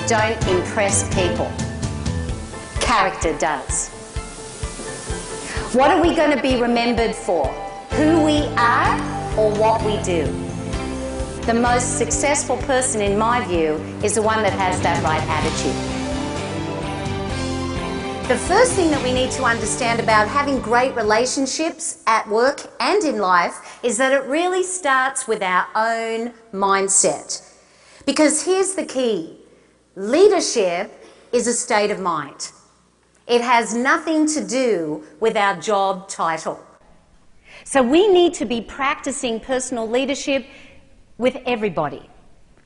don't impress people. Character does. What are we going to be remembered for? Who we are or what we do? The most successful person, in my view, is the one that has that right attitude. The first thing that we need to understand about having great relationships at work and in life is that it really starts with our own mindset. Because here's the key. Leadership is a state of mind. It has nothing to do with our job title. So we need to be practicing personal leadership with everybody,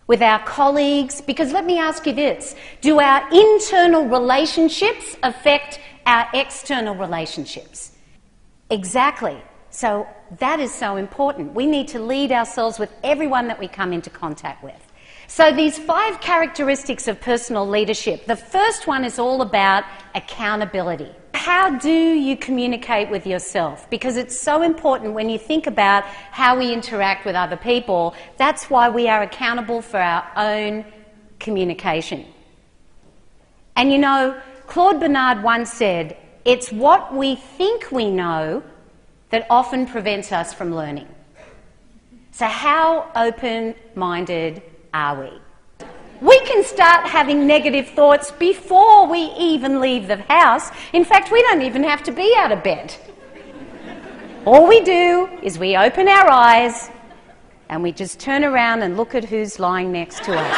with our colleagues, because let me ask you this, do our internal relationships affect our external relationships? Exactly. So that is so important. We need to lead ourselves with everyone that we come into contact with. So these 5 characteristics of personal leadership. The first one is all about accountability. How do you communicate with yourself? Because it's so important when you think about how we interact with other people. That's why we are accountable for our own communication. And you know, Claude Bernard once said, it's what we think we know that often prevents us from learning. So how open-minded are we? We can start having negative thoughts before we even leave the house. In fact, we don't even have to be out of bed. All we do is we open our eyes and we just turn around and look at who's lying next to us.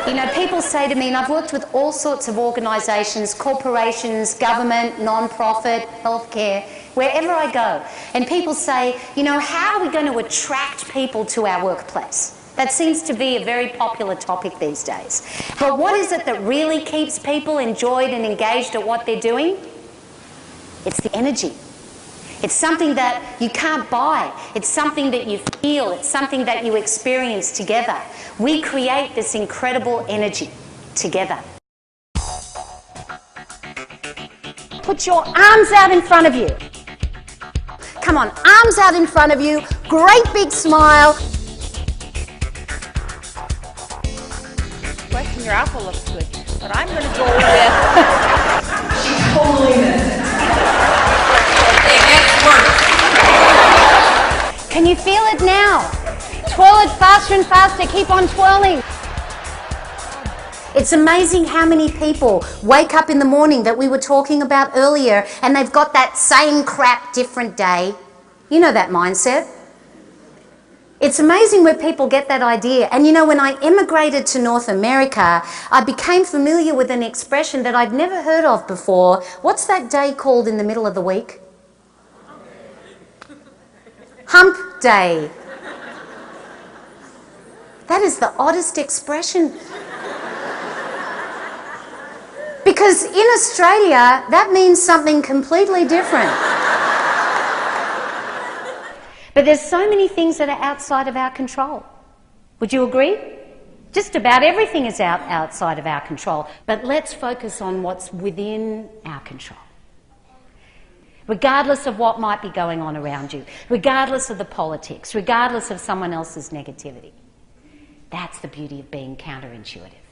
You know, people say to me, and I've worked with all sorts of organisations, corporations, government, non-profit, healthcare, wherever I go, and people say, you know, how are we going to attract people to our workplace? That seems to be a very popular topic these days. But what is it that really keeps people enjoyed and engaged at what they're doing? It's the energy. It's something that you can't buy. It's something that you feel. It's something that you experience together. We create this incredible energy together. Put your arms out in front of you. Come on, arms out in front of you. Great big smile. Question your apple looks good, but I'm going to go with... She totally missed it. Can you feel it now? Twirl it faster and faster. Keep on twirling. It's amazing how many people wake up in the morning that we were talking about earlier and they've got that same crap, different day. You know that mindset. It's amazing where people get that idea. And you know, when I immigrated to North America, I became familiar with an expression that I'd never heard of before. What's that day called in the middle of the week? Hump day. That is the oddest expression. Because in Australia, that means something completely different. But there's so many things that are outside of our control. Would you agree? Just about everything is outside of our control. But let's focus on what's within our control. Regardless of what might be going on around you, regardless of the politics, regardless of someone else's negativity. That's the beauty of being counterintuitive.